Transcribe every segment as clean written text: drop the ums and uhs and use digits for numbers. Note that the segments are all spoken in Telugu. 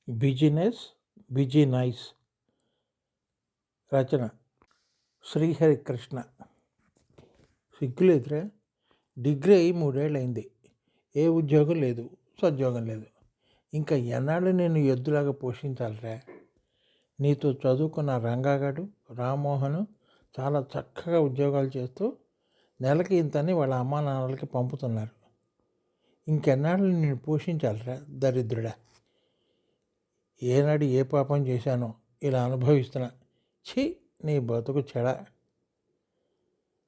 Business busy nice. Rachana Srihari Krishna. సిగ్గులేదురా, డిగ్రీ అయ్యి 3 ఏళ్ళయింది. ఏ ఉద్యోగం లేదు, సద్యోగం లేదు. ఇంకా ఎన్నాళ్ళు నేను ఎద్దులాగా పోషించాలిరా? నీతో చదువుకున్న రంగాగాడు, రామ్మోహను చాలా చక్కగా ఉద్యోగాలు చేస్తూ నెలకి ఇంతని వాళ్ళ అమ్మా నాన్నలకి పంపుతున్నారు. ఇంకెన్నాళ్ళు నేను పోషించాలిరా దరిద్రుడా? ఏనాడు ఏ పాపం చేశానో ఇలా అనుభవిస్తున్నా. ఛీ, నీ బతుకు చెడ.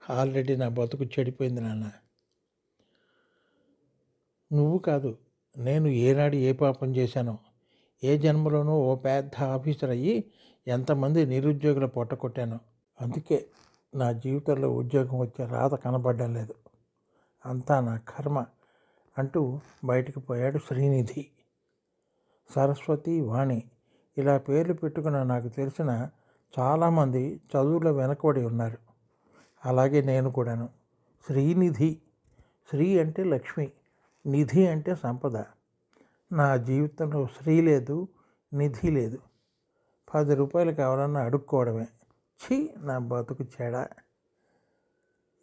ఆల్రెడీ నా బతుకు చెడిపోయింది నాన్న. నువ్వు కాదు, నేను ఏనాడు ఏ పాపం చేశానో, ఏ జన్మలోనూ ఓ పెద్ద ఆఫీసర్ అయ్యి ఎంతమంది నిరుద్యోగుల పొట్ట కొట్టానో. అందుకే నా జీవితంలో ఉద్యోగం వచ్చే రాత కనబడడం లేదు. అంతా నా కర్మ అంటూ బయటికి పోయాడు శ్రీనిధి. సరస్వతి, వాణి ఇలా పేర్లు పెట్టుకున్న నాకు తెలిసిన చాలామంది చదువులో వెనకబడి ఉన్నారు. అలాగే నేను కూడాను. శ్రీనిధి. శ్రీ అంటే లక్ష్మి, నిధి అంటే సంపద. నా జీవితంలో శ్రీ లేదు, నిధి లేదు. 10 రూపాయలు కావాలన్నా అడుక్కోవడమే. ఛీ, నా బతుకు చెడ.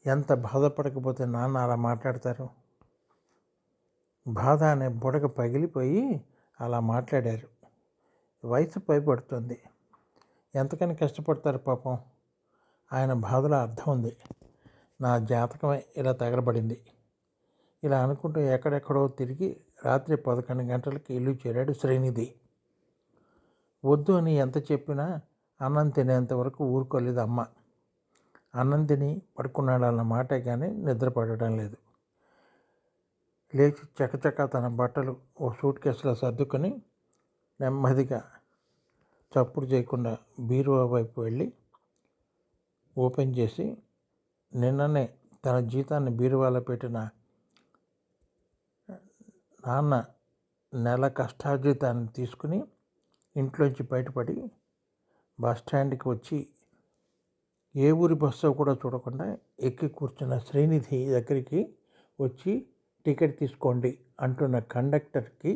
ఎంత బాధపడకపోతే నాన్న అలా మాట్లాడతారు? బాధ అనే బుడగ పగిలిపోయి అలా మాట్లాడారు. వయసు పైపడుతుంది. ఎంతకని కష్టపడతారు పాపం. ఆయన బాధలో అర్థం ఉంది. నా జాతకమే ఇలా తగలబడింది. ఇలా అనుకుంటూ ఎక్కడెక్కడో తిరిగి రాత్రి 11 గంటలకి ఇల్లు చేరాడు శ్రీనిధి. వద్దు అని ఎంత చెప్పినా అన్నం తినేంత వరకు ఊరుకోలేదు అమ్మ. అన్నం తిని పడుకున్నాడన్న మాటే కానీ నిద్ర పడటం లేదు. లేచి చకచకా తన బట్టలు ఓ సూట్ కేసులో సర్దుకొని నెమ్మదిగా చప్పుడు చేయకుండా బీరువా వైపు వెళ్ళి ఓపెన్ చేసి నిన్ననే తన జీతాన్ని బీరువాలో పెట్టిన నాన్న నెల కష్టార్జితాన్ని తీసుకుని ఇంట్లోంచి బయటపడి బస్టాండ్కి వచ్చి ఏ ఊరి బస్సో కూడా చూడకుండా ఎక్కి కూర్చున్న శ్రీనిధి దగ్గరికి వచ్చి టికెట్ తీసుకోండి అంటున్న కండక్టర్కి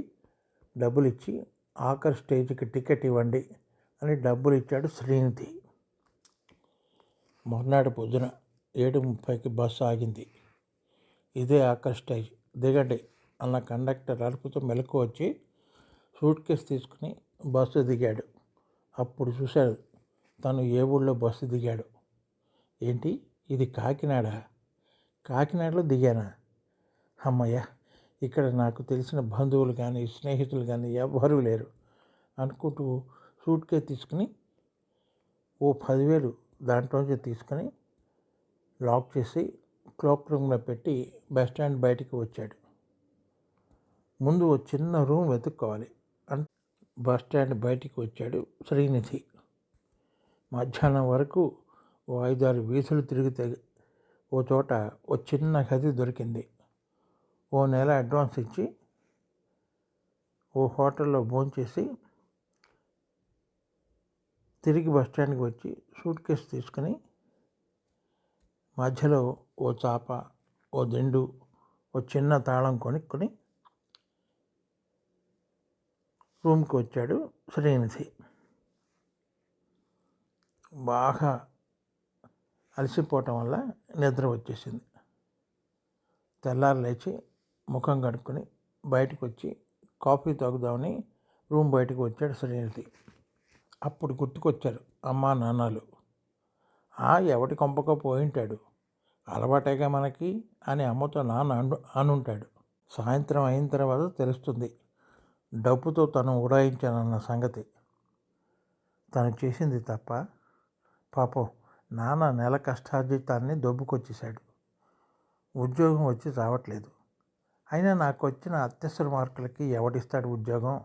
డబ్బులు ఇచ్చి ఆఖరి స్టేజ్కి టికెట్ ఇవ్వండి అని డబ్బులు ఇచ్చాడు శ్రీనిధి. మొన్నటి పొద్దున 7:30కి బస్సు ఆగింది. ఇదే ఆఖరి స్టేజ్, దిగండి అన్న కండక్టర్ అరుపుతో మెలకు వచ్చి సూట్ కేసు తీసుకుని బస్సు దిగాడు. అప్పుడు చూశాడు తను ఏ ఊళ్ళో బస్సు దిగాడు. ఏంటి, ఇది కాకినాడ? కాకినాడలో దిగానా? అమ్మయ్య, ఇక్కడ నాకు తెలిసిన బంధువులు కానీ స్నేహితులు కానీ ఎవ్వరూ లేరు అనుకుంటూ సూట్ కేసు తీసుకుని ఓ 10,000 దాంట్లోంచి తీసుకుని లాక్ చేసి క్లోక్ రూమ్లో పెట్టి బస్ స్టాండ్ బయటికి వచ్చాడు. ముందు ఓ చిన్న రూమ్ వెతుక్కోవాలి అంటే బస్ స్టాండ్ బయటికి వచ్చాడు శ్రీనిధి. మధ్యాహ్నం వరకు ఓ 5-6 వీధులు తిరిగితే ఓ చోట ఓ చిన్న గది దొరికింది. ఓ నెల అడ్వాన్స్ ఇచ్చి ఓ హోటల్లో భోంచేసి తిరిగి బస్ స్టాండ్కి వచ్చి సూట్ కేసు తీసుకుని మధ్యలో ఓ చాప, ఓ దిండు, ఓ చిన్న తాళం కొనుక్కొని రూమ్కి వచ్చాడు శ్రీనిధి. బాగా అలసిపోవటం వల్ల నిద్ర వచ్చేసింది. తెల్లారి లేచి ముఖం కడుక్కొని బయటకు వచ్చి కాఫీ తాగుదామని రూమ్ బయటకు వచ్చాడు శ్రీనిధి. అప్పుడు గుర్తుకొచ్చారు అమ్మా నాన్నలు. ఎవటి కొంపకో పోయింటాడు, అలవాటేగా మనకి అని అమ్మతో నాన్న అనుంటాడు. సాయంత్రం అయిన తర్వాత తెలుస్తుంది డబ్బుతో తను ఉడాయించానన్న సంగతి. తను చేసింది తప్ప. పాపం నాన్న నెల కష్టార్జితాన్ని దొబ్బుకొచ్చేశాడు. ఉద్యోగం వచ్చి రావట్లేదు. అయినా నాకు వచ్చిన అత్యవసర మార్కులకి ఎవడిస్తాడు ఉద్యోగం?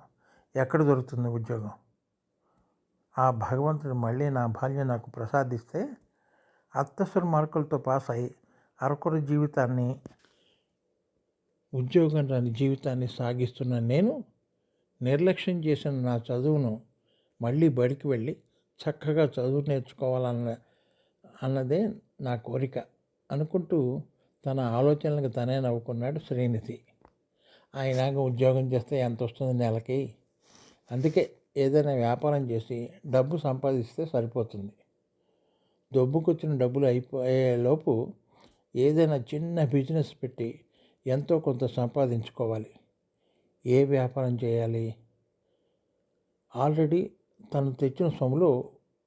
ఎక్కడ దొరుకుతుంది ఉద్యోగం? ఆ భగవంతుడు మళ్ళీ నా బాల్యం నాకు ప్రసాదిస్తే అత్యవసర మార్కులతో పాస్ అయి అరకొర జీవితాన్ని, ఉద్యోగం రాని జీవితాన్ని సాగిస్తున్న నేను నిర్లక్ష్యం చేసిన నా చదువును మళ్ళీ బడికి వెళ్ళి చక్కగా చదువు అన్నదే నా కోరిక అనుకుంటూ తన ఆలోచనలకు తనే నవ్వుకున్నాడు శ్రీనిధి. ఆయనగా ఉద్యోగం చేస్తే ఎంత వస్తుంది నెలకి? అందుకే ఏదైనా వ్యాపారం చేసి డబ్బు సంపాదిస్తే సరిపోతుంది. దొబ్బుకొచ్చిన డబ్బులు అయిపోయేలోపు ఏదైనా చిన్న బిజినెస్ పెట్టి ఎంతో కొంత సంపాదించుకోవాలి. ఏ వ్యాపారం చేయాలి? ఆల్రెడీ తను తెచ్చిన సొమ్ములో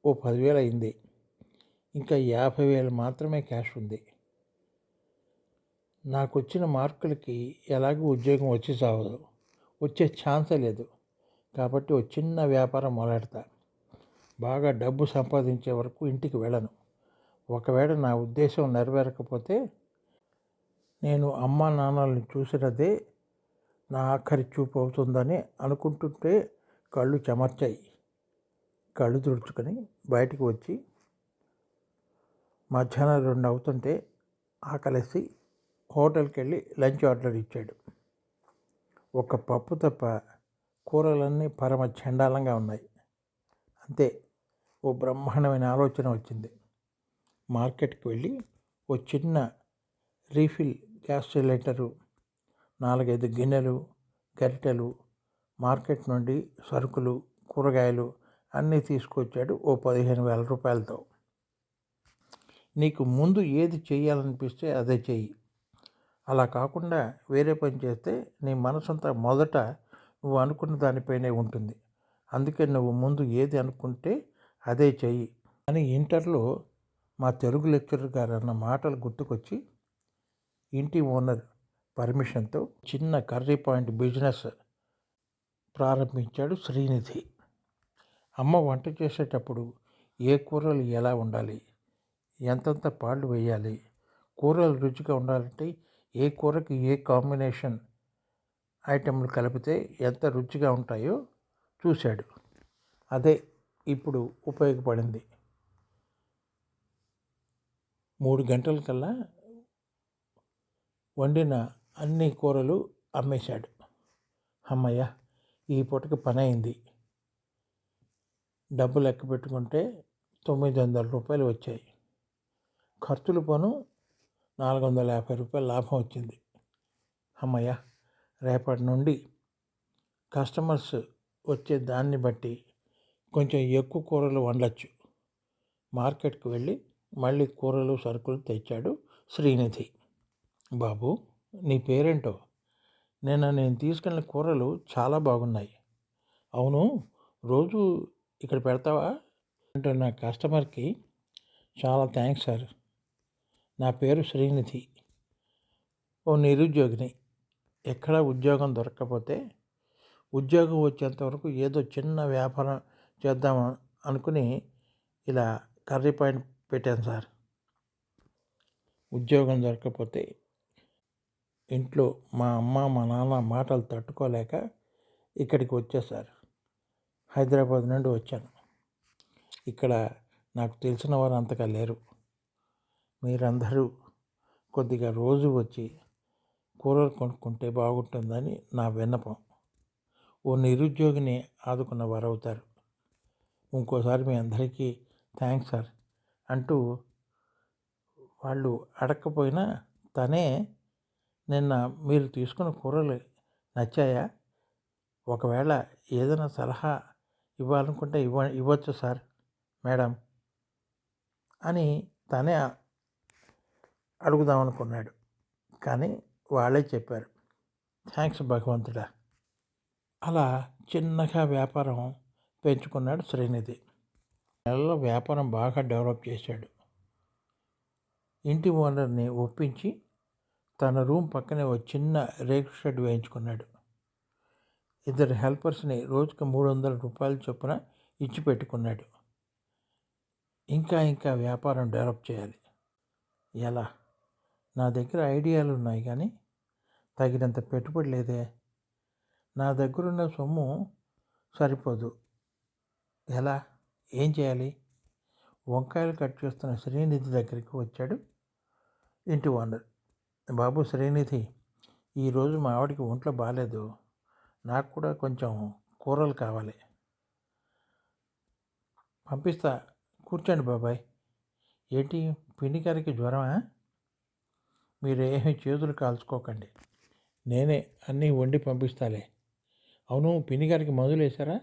ఓ 10,000 అయింది. ఇంకా 50,000 మాత్రమే క్యాష్ ఉంది. నాకు వచ్చిన మార్కులకి ఎలాగూ ఉద్యోగం వచ్చి చావదు, వచ్చే ఛాన్సే లేదు. కాబట్టి ఒక చిన్న వ్యాపారం మొదలెడతా. బాగా డబ్బు సంపాదించే వరకు ఇంటికి వెళ్ళను. ఒకవేళ నా ఉద్దేశం నెరవేరకపోతే నేను అమ్మా నాన్నల్ని చూసినదే నా ఆఖరి చూపు అవుతుందని అనుకుంటుంటే కళ్ళు చెమర్చాయి. కళ్ళు తుడుచుకొని బయటికి వచ్చి మధ్యాహ్నం 2 అవుతుంటే ఆకలేసి హోటల్కి వెళ్ళి లంచ్ ఆర్డర్ ఇచ్చాడు. ఒక పప్పు తప్ప కూరలన్నీ పరమ చండాలంగా ఉన్నాయి. అంతే, ఓ బ్రహ్మాండమైన ఆలోచన వచ్చింది. మార్కెట్కి వెళ్ళి ఓ చిన్న రీఫిల్ గ్యాస్ సిలిండరు, 4-5 గిన్నెలు, గరిటెలు, మార్కెట్ నుండి సరుకులు, కూరగాయలు అన్నీ తీసుకొచ్చాడు ఓ 15,000 రూపాయలతో. నీకు ముందు ఏది చేయాలనిపిస్తే అదే చెయ్యి. అలా కాకుండా వేరే పని చేస్తే నీ మనసంతా మొదట నువ్వు అనుకున్న దానిపైనే ఉంటుంది. అందుకే నువ్వు ముందు ఏది అనుకుంటే అదే చెయ్యి అని ఇంటర్లో మా తెలుగు లెక్చరర్ గారు అన్న మాటలు గుర్తుకొచ్చి ఇంటి ఓనర్ పర్మిషన్తో చిన్న కర్రీ పాయింట్ బిజినెస్ ప్రారంభించాడు శ్రీనిధి. అమ్మ వంట చేసేటప్పుడు ఏ కూరలు ఎలా ఉండాలి, ఎంతంత పాళ్ళు వేయాలి, కూరలు రుచిగా ఉండాలంటే ఏ కూరకి ఏ కాంబినేషన్ ఐటెంలు కలిపితే ఎంత రుచిగా ఉంటాయో చూశాడు. అదే ఇప్పుడు ఉపయోగపడింది. 3 గంటల కల్లా వండిన అన్ని కూరలు అమ్మేశాడు. అమ్మయ్య, ఈ పూటకి పని అయింది. డబ్బు లెక్క పెట్టుకుంటే 900 రూపాయలు వచ్చాయి. ఖర్చులు పోను 450 రూపాయలు లాభం వచ్చింది. అమ్మయ్య, రేపటి నుండి కస్టమర్స్ వచ్చే దాన్ని బట్టి కొంచెం ఎక్కువ కూరలు వండొచ్చు. మార్కెట్కి వెళ్ళి మళ్ళీ కూరలు సరుకులు తెచ్చాడు శ్రీనిధి. బాబు, నీ పేరేంటో? నేను తీసుకెళ్ళిన కూరలు చాలా బాగున్నాయి. అవును, రోజు ఇక్కడ పెడతావా అంటున్న కస్టమర్కి చాలా థ్యాంక్స్ సార్. నా పేరు శ్రీనిధి, ఓ నిరుద్యోగిని. ఎక్కడ ఉద్యోగం దొరక్కపోతే ఉద్యోగం వచ్చేంతవరకు ఏదో చిన్న వ్యాపారం చేద్దాం అనుకుని ఇలా కర్రీ పాయింట్ పెట్టాను సార్. ఉద్యోగం దొరకకపోతే ఇంట్లో మా అమ్మ మా నాన్న మాటలు తట్టుకోలేక ఇక్కడికి వచ్చేసారు. హైదరాబాద్ నుండి వచ్చాను. ఇక్కడ నాకు తెలిసిన వారు అంతగా లేరు. మీరందరూ కొద్దిగా రోజు వచ్చి కూరలు కొనుక్కుంటే బాగుంటుందని నా విన్నపం. ఓ నిరుద్యోగిని ఆదుకున్న వారు అవుతారు. ఇంకోసారి మీ అందరికీ థ్యాంక్స్ సార్ అంటూ వాళ్ళు అడగకపోయినా తనే, నిన్న మీరు తీసుకున్న కూరలు నచ్చాయా, ఒకవేళ ఏదైనా సలహా ఇవ్వాలనుకుంటే ఇవ్వచ్చు సార్ మేడం అని తనే అడుగుదామనుకున్నాడు. కానీ వాళ్ళే చెప్పారు, థ్యాంక్స్ భగవంతుడా. అలా చిన్నగా వ్యాపారం పెంచుకున్నాడు శ్రీనిధి. నెలలో వ్యాపారం బాగా డెవలప్ చేశాడు. ఇంటి ఓనర్ని ఒప్పించి తన రూమ్ పక్కనే ఒక చిన్న రేకు షెడ్ వేయించుకున్నాడు. 2 హెల్పర్స్ని రోజుకు 300 రూపాయల చొప్పున ఇచ్చి పెట్టుకున్నాడు. ఇంకా వ్యాపారం డెవలప్ చేయాలి. ఎలా? నా దగ్గర ఐడియాలు ఉన్నాయి కానీ తగినంత పెట్టుబడి లేదే. నా దగ్గరున్న సొమ్ము సరిపోదు. ఎలా? ఏం చేయాలి? వంకాయలు కట్ చేస్తున్న శ్రీనిధి దగ్గరికి వచ్చాడు ఇంటి ఓనర్. బాబు శ్రీనిధి, ఈరోజు మా ఆవిడకి ఒంట్లో బాగాలేదు, నాకు కూడా కొంచెం కూరలు కావాలి. పంపిస్తా, కూర్చోండి బాబాయ్. ఏంటి, పిండికారికి జ్వరమా? మీరేమీ చేతులు కాల్చుకోకండి, నేనే అన్నీ వండి పంపిస్తాలే. అవును, పిండికారికి మందులు వేశారా?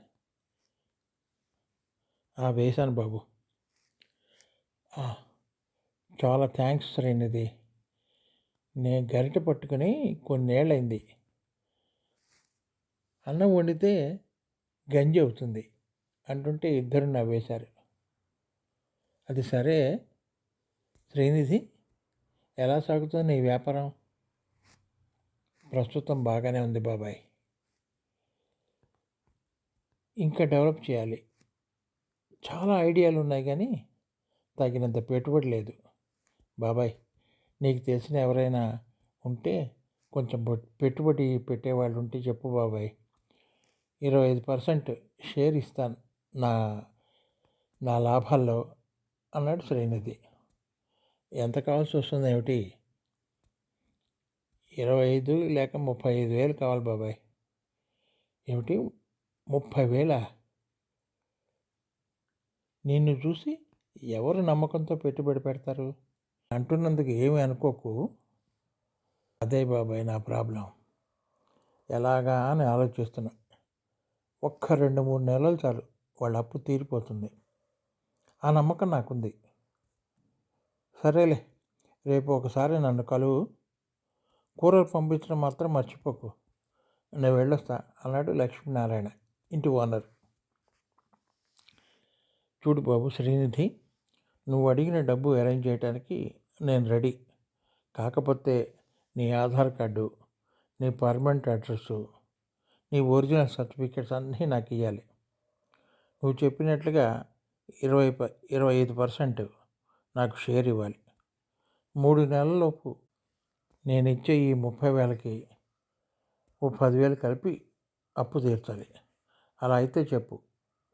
వేశాను బాబు. చాలా థ్యాంక్స్ శ్రీనిధి. నేను గరిటె పట్టుకుని కొన్నేళ్ళైంది. అన్నం వండితే గంజి అవుతుంది అంటుంటే ఇద్దరు నవ్వేశారు. అది సరే శ్రీనిధి, ఎలా సాగుతుంది నీ వ్యాపారం? ప్రస్తుతం బాగానే ఉంది బాబాయ్. ఇంకా డెవలప్ చేయాలి. చాలా ఐడియాలు ఉన్నాయి కానీ తగినంత పెట్టుబడి లేదు బాబాయ్. నీకు తెలిసిన ఎవరైనా ఉంటే కొంచెం పెట్టుబడి పెట్టేవాళ్ళు ఉంటే చెప్పు బాబాయ్. 25% షేర్ ఇస్తాను నా నా లాభాల్లో అన్నాడు శ్రీనిధి. ఎంత కావాల్సి వస్తుంది ఏమిటి? 25 లేక 35,000 కావాలి బాబాయ్. ఏమిటి 30,000? నిన్ను చూసి ఎవరు నమ్మకంతో పెట్టుబడి పెడతారు? అంటున్నందుకు ఏమి అనుకోకు. అదే బాబాయ్ నా ప్రాబ్లం. ఎలాగా అని ఆలోచిస్తున్నా. ఒక్క 2-3 నెలలు చాలు, వాళ్ళ అప్పు తీరిపోతుంది. ఆ నమ్మకం నాకుంది. సరేలే, రేపు ఒకసారి నన్ను కలువు. కూరలు పంపించడం మాత్రం మర్చిపోకు. నేను వెళ్ళొస్తా అన్నాడు లక్ష్మీనారాయణ, ఇంటి ఓనర్. చూడు బాబు శ్రీనిధి, నువ్వు అడిగిన డబ్బు అరేంజ్ చేయడానికి నేను రెడీ. కాకపోతే నీ ఆధార్ కార్డు, నీ పర్మనెంట్ అడ్రస్సు, నీ ఒరిజినల్ సర్టిఫికేట్స్ అన్నీ నాకు ఇవ్వాలి. నువ్వు చెప్పినట్లుగా 25% నాకు షేర్ ఇవ్వాలి. 3 నెలలలోపు నేను ఇచ్చే ఈ 30,000కి 10,000 కలిపి అప్పు తీర్చాలి. అలా అయితే చెప్పు,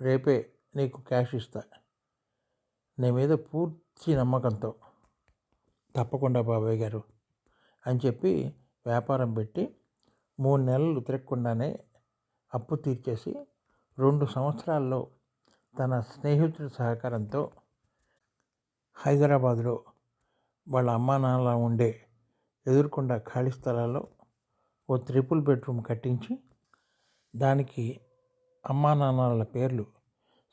రేపే నీకు క్యాష్ ఇస్తా. నీ మీద పూర్తి నమ్మకంతో. తప్పకుండా బాబాయ్ గారు అని చెప్పి వ్యాపారం పెట్టి 3 నెలలు తిరగకుండానే అప్పు తీర్చేసి 2 సంవత్సరాల్లో తన స్నేహితుడి సహకారంతో హైదరాబాదులో వాళ్ళ అమ్మా నాన్నల ఉండే ఎదురుకుండా ఖాళీ స్థలాల్లో ఓ 3 బెడ్రూమ్ కట్టించి దానికి అమ్మా నాన్నల పేర్లు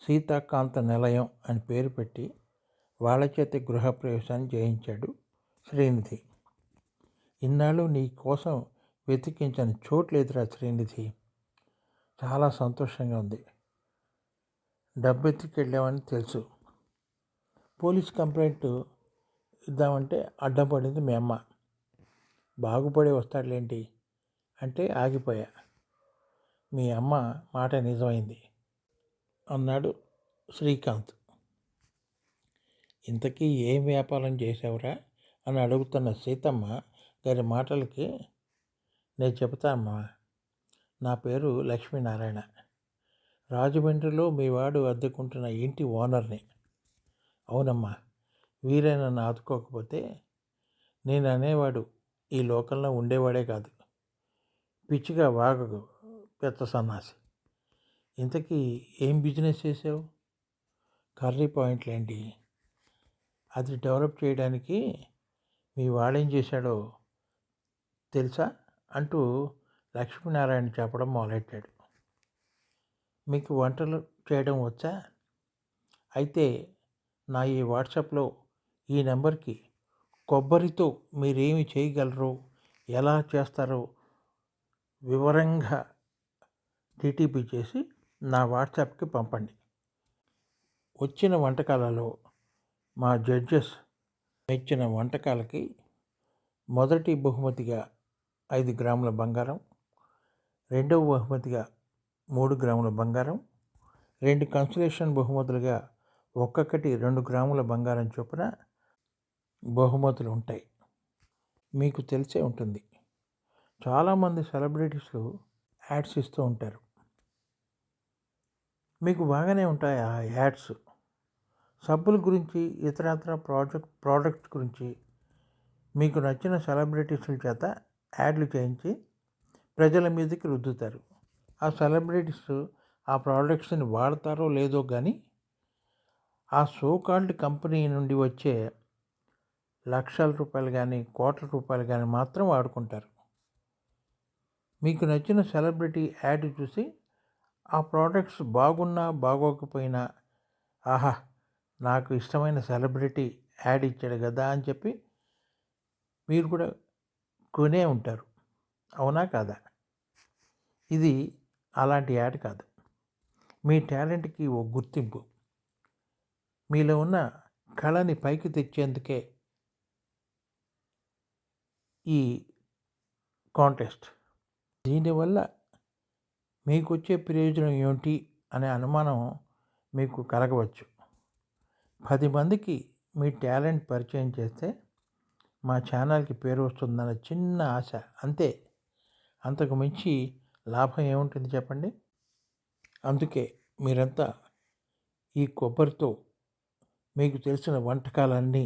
సీతాకాంత నిలయం అని పేరు పెట్టి వాళ్ళ చేతి గృహప్రవేశాన్ని చేయించాడు శ్రీనిధి. ఇన్నాళ్ళు నీ కోసం వెతికించిన చోట్లేదురా శ్రీనిధి. చాలా సంతోషంగా ఉంది. డబ్బెత్తుకెళ్ళామని తెలుసు. పోలీస్ కంప్లైంట్ ఇద్దామంటే అడ్డం పడింది మీ అమ్మ. బాగుపడి వస్తాడులేంటి అంటే ఆగిపోయా. మీ అమ్మ మాట నిజమైంది అన్నాడు శ్రీకాంత్. ఇంతకీ ఏం వ్యాపారం చేసావురా అని అడుగుతున్న సీతమ్మ గారి మాటలకి నేను చెబుతామ్మా. నా పేరు లక్ష్మీనారాయణ. రాజమండ్రిలో మీ వాడు అద్దెకుంటున్న ఇంటి ఓనర్ని. అవునమ్మా. వీరే నన్ను ఆదుకోకపోతే నేను అనేవాడు ఈ లోకంలో ఉండేవాడే కాదు. పిచ్చిగా వాగకు పెద్ద సన్నాసి. ఇంతకీ ఏం బిజినెస్ చేసావు? కర్రీ పాయింట్లేంటి? అది డెవలప్ చేయడానికి మీ వాడేం చేశాడో తెలుసా అంటూ లక్ష్మీనారాయణ చెప్పడం మొదలెట్టాడు. మీకు వంటలు చేయడం వచ్చా? అయితే నా ఈ వాట్సాప్లో ఈ నెంబర్కి కొబ్బరితో మీరేమి చేయగలరో, ఎలా చేస్తారో వివరంగా టీటీపీ చేసి నా వాట్సాప్కి పంపండి. వచ్చిన వంటకాలలో మా జడ్జెస్ ఇచ్చిన వంటకాలకి మొదటి బహుమతిగా 5 గ్రాముల బంగారం, రెండవ బహుమతిగా 3 గ్రాముల బంగారం, 2 కన్సలేషన్ బహుమతులుగా ఒక్కొక్కటి 2 గ్రాముల బంగారం చొప్పున బహుమతులు ఉంటాయి. మీకు తెలిసే ఉంటుంది, చాలామంది సెలబ్రిటీస్లు యాడ్స్ ఇస్తూ ఉంటారు. మీకు బాగానే ఉంటాయి ఆ యాడ్స్. సబ్బుల గురించి, ఇతరత్ర ప్రోడక్ట్స్ గురించి మీకు నచ్చిన సెలబ్రిటీస్ల చేత యాడ్లు చేయించి ప్రజల మీదకి రుద్దుతారు. ఆ సెలబ్రిటీస్ ఆ ప్రోడక్ట్స్ని వాడతారో లేదో కానీ ఆ సోకాల్డ్ కంపెనీ నుండి వచ్చే లక్షల రూపాయలు కానీ కోట్ల రూపాయలు కానీ మాత్రం వాడుకుంటారు. మీకు నచ్చిన సెలబ్రిటీ యాడ్ చూసి ఆ ప్రోడక్ట్స్ బాగున్నా బాగోకపోయినా ఆహా, నాకు ఇష్టమైన సెలబ్రిటీ యాడ్ ఇచ్చాడు కదా అని చెప్పి మీరు కూడా కొనే ఉంటారు. అవునా కాదా? ఇది అలాంటి యాడ్ కాదు. మీ టాలెంట్కి ఓ గుర్తింపు, మీలో ఉన్న కళని పైకి తెచ్చేందుకే ఈ కాంటెస్ట్. దీనివల్ల మీకు వచ్చే ప్రయోజనం ఏమిటి అనే అనుమానం మీకు కలగవచ్చు. 10 మందికి మీ టాలెంట్ పరిచయం చేస్తే మా ఛానల్కి పేరు వస్తుందన్న చిన్న ఆశ, అంతే. అంతకు మించి లాభం ఏముంటుంది చెప్పండి? అందుకే మీరంతా ఈ కొబ్బరితో మీకు తెలిసిన వంటకాలన్నీ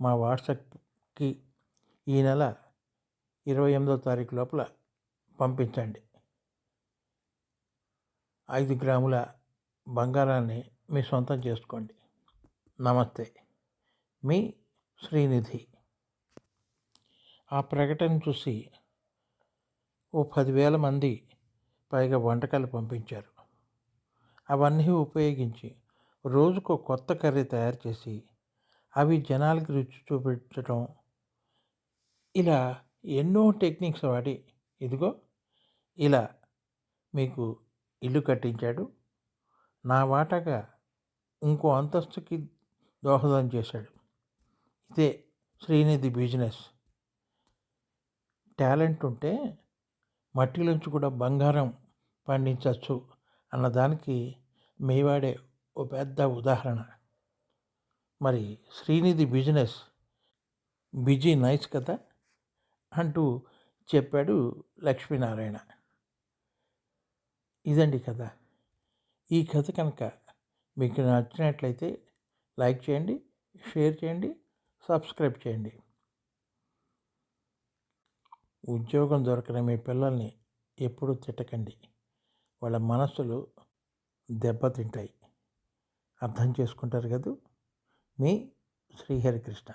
మా వాట్సాప్కి ఈ నెల 28వ తారీఖు లోపల పంపించండి. 5 గ్రాముల బంగారాన్ని మీ సొంతం చేసుకోండి. నమస్తే, మీ శ్రీనిధి. ఆ ప్రకటన చూసి ఓ 10,000 మంది పైగా వంటకాలు పంపించారు. అవన్నీ ఉపయోగించి రోజుకో కొత్త కర్రీ తయారు చేసి అవి జనాలకి రుచి చూపించడం, ఇలా ఎన్నో టెక్నిక్స్ వాడి ఇదిగో ఇలా మీకు ఇల్లు కట్టించాడు. నా వాటాగా ఇంకో అంతస్తుకి దోహదం చేశాడు. ఇదే శ్రీనిధి బిజినెస్. టాలెంట్ ఉంటే మట్టిలోంచి కూడా బంగారం పండించవచ్చు అన్నదానికి మేవాడే ఓ పెద్ద ఉదాహరణ. మరి శ్రీనిధి బిజినెస్ బిజీ నైస్ కదా అంటూ చెప్పాడు లక్ష్మీనారాయణ. ఇదండి కథ. ఈ కథ కనుక మీకు నచ్చినట్లయితే లైక్ చేయండి, షేర్ చేయండి, సబ్స్క్రైబ్ చేయండి. ఉద్యోగం దొరకని మీ పిల్లల్ని ఎప్పుడూ తిట్టకండి. వాళ్ళ మనస్సులు దెబ్బతింటాయి. అర్థం చేసుకుంటారు కదూ. మీ శ్రీహరికృష్ణ.